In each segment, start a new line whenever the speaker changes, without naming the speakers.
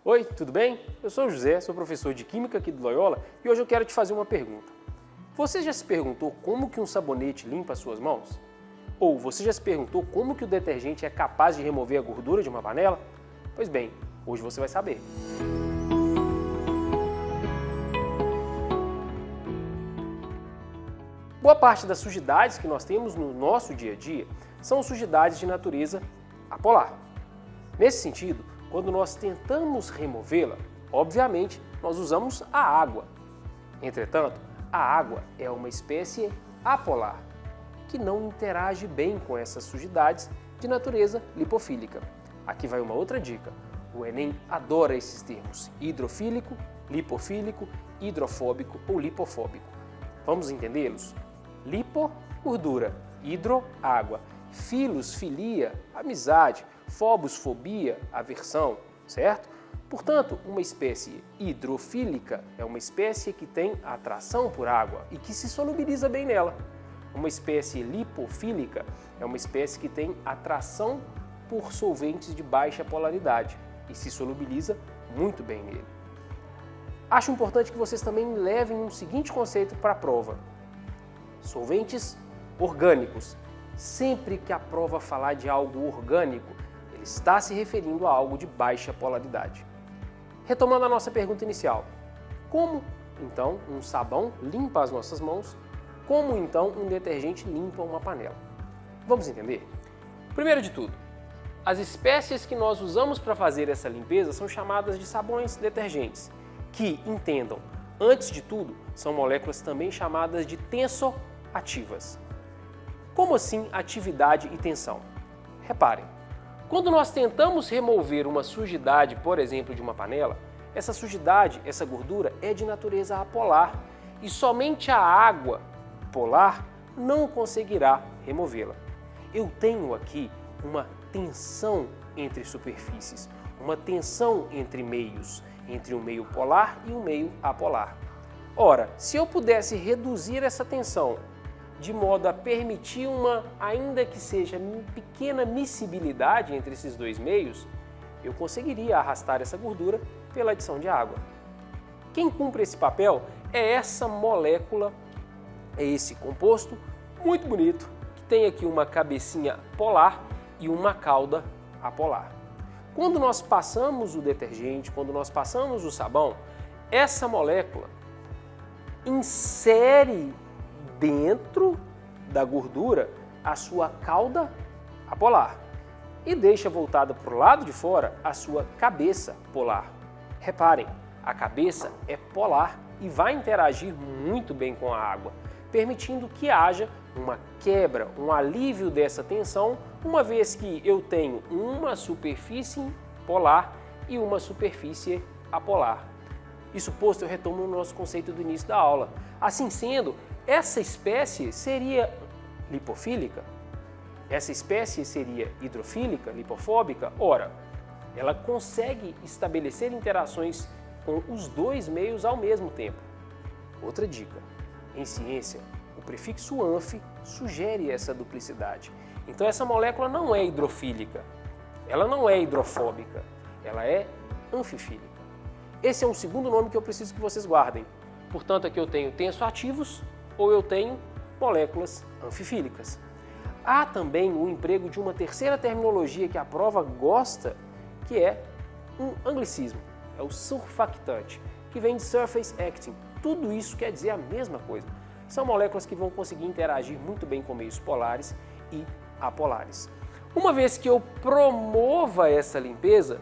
Oi, tudo bem? Eu sou o José, sou professor de Química aqui do Loyola e hoje eu quero te fazer uma pergunta. Você já se perguntou como que um sabonete limpa as suas mãos? Ou você já se perguntou como que o detergente é capaz de remover a gordura de uma panela? Pois bem, hoje você vai saber. Boa parte das sujidades que nós temos no nosso dia a dia são sujidades de natureza apolar. Nesse sentido, quando nós tentamos removê-la, obviamente nós usamos a água. Entretanto, a água é uma espécie apolar, que não interage bem com essas sujidades de natureza lipofílica. Aqui vai uma outra dica. O Enem adora esses termos: hidrofílico, lipofílico, hidrofóbico ou lipofóbico. Vamos entendê-los? Lipo, gordura. Hidro, água. Filos, filia, amizade. Phobos, fobia, aversão, certo? Portanto, uma espécie hidrofílica é uma espécie que tem atração por água e que se solubiliza bem nela. Uma espécie lipofílica é uma espécie que tem atração por solventes de baixa polaridade e se solubiliza muito bem nele. Acho importante que vocês também levem um seguinte conceito para a prova: solventes orgânicos. Sempre que a prova falar de algo orgânico, ele está se referindo a algo de baixa polaridade. Retomando a nossa pergunta inicial: como então um sabão limpa as nossas mãos? Como então um detergente limpa uma panela? Vamos entender? Primeiro de tudo, as espécies que nós usamos para fazer essa limpeza são chamadas de sabões detergentes, que, entendam, antes de tudo, são moléculas também chamadas de tensoativas. Como assim atividade e tensão? Reparem, quando nós tentamos remover uma sujidade, por exemplo, de uma panela, essa sujidade, essa gordura é de natureza apolar e somente a água polar não conseguirá removê-la. Eu tenho aqui uma tensão entre superfícies, uma tensão entre meios, entre um meio polar e um meio apolar. Ora, se eu pudesse reduzir essa tensão de modo a permitir uma, ainda que seja pequena miscibilidade entre esses dois meios, eu conseguiria arrastar essa gordura pela adição de água. Quem cumpre esse papel é essa molécula, é esse composto muito bonito, que tem aqui uma cabecinha polar e uma cauda apolar. Quando nós passamos o detergente, quando nós passamos o sabão, essa molécula insere dentro da gordura a sua cauda apolar e deixa voltada para o lado de fora a sua cabeça polar. Reparem, a cabeça é polar e vai interagir muito bem com a água, permitindo que haja uma quebra, um alívio dessa tensão, uma vez que eu tenho uma superfície polar e uma superfície apolar. Isso posto, eu retomo o nosso conceito do início da aula. Assim sendo, essa espécie seria lipofílica? Essa espécie seria hidrofílica, lipofóbica? Ora, ela consegue estabelecer interações com os dois meios ao mesmo tempo. Outra dica: em ciência, o prefixo anfi sugere essa duplicidade. Então essa molécula não é hidrofílica, ela não é hidrofóbica, ela é anfifílica. Esse é um segundo nome que eu preciso que vocês guardem. Portanto, aqui eu tenho tensoativos ou eu tenho moléculas anfifílicas. Há também o emprego de uma terceira terminologia que a prova gosta, que é um anglicismo, é o surfactante, que vem de surface acting. Tudo isso quer dizer a mesma coisa. São moléculas que vão conseguir interagir muito bem com meios polares e apolares. Uma vez que eu promova essa limpeza,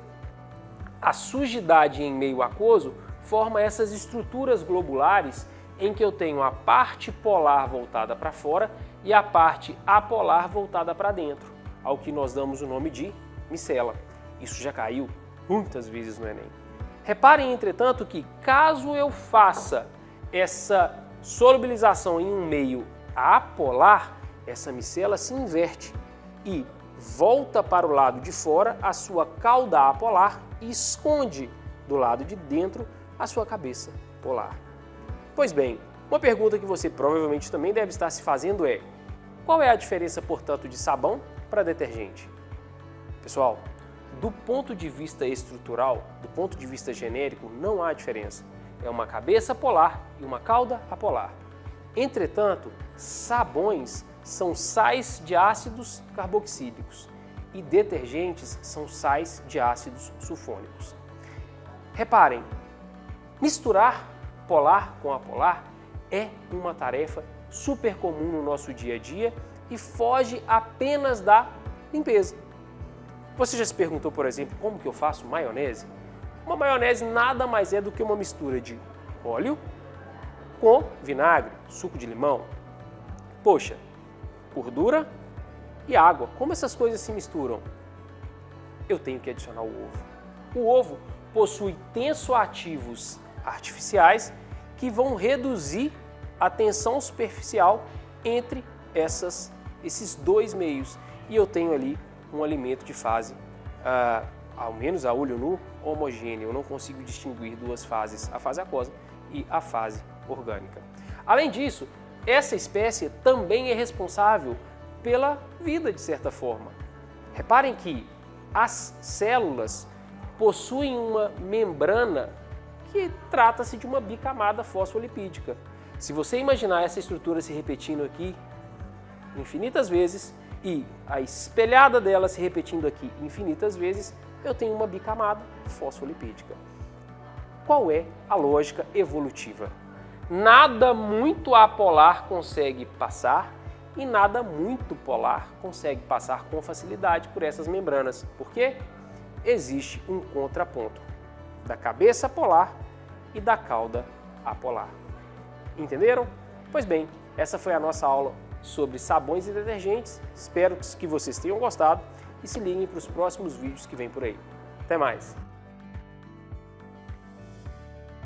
a sujidade em meio aquoso forma essas estruturas globulares em que eu tenho a parte polar voltada para fora e a parte apolar voltada para dentro, ao que nós damos o nome de micela. Isso já caiu muitas vezes no Enem. Reparem, entretanto, que caso eu faça essa solubilização em um meio apolar, essa micela se inverte e volta para o lado de fora a sua cauda apolar e esconde do lado de dentro a sua cabeça polar. Pois bem, uma pergunta que você provavelmente também deve estar se fazendo é: qual é a diferença, portanto, de sabão para detergente? Pessoal, do ponto de vista estrutural, do ponto de vista genérico, não há diferença. É uma cabeça polar e uma cauda apolar. Entretanto, sabões são sais de ácidos carboxílicos e detergentes são sais de ácidos sulfônicos. Reparem, misturar polar com apolar é uma tarefa super comum no nosso dia a dia e foge apenas da limpeza. Você já se perguntou, por exemplo, como que eu faço maionese? Uma maionese nada mais é do que uma mistura de óleo com vinagre, suco de limão. Poxa, gordura e água. Como essas coisas se misturam? Eu tenho que adicionar o ovo. O ovo possui tensoativos artificiais que vão reduzir a tensão superficial entre esses dois meios. E eu tenho ali um alimento de fase, ao menos a olho nu, homogêneo. Eu não consigo distinguir duas fases, a fase aquosa e a fase orgânica. Além disso, essa espécie também é responsável pela vida, de certa forma. Reparem que as células possuem uma membrana que trata-se de uma bicamada fosfolipídica. Se você imaginar essa estrutura se repetindo aqui infinitas vezes e a espelhada dela se repetindo aqui infinitas vezes, eu tenho uma bicamada fosfolipídica. Qual é a lógica evolutiva? Nada muito apolar consegue passar e nada muito polar consegue passar com facilidade por essas membranas. Por quê? Existe um contraponto da cabeça polar e da cauda apolar. Entenderam? Pois bem, essa foi a nossa aula sobre sabões e detergentes. Espero que vocês tenham gostado e se liguem para os próximos vídeos que vêm por aí. Até mais!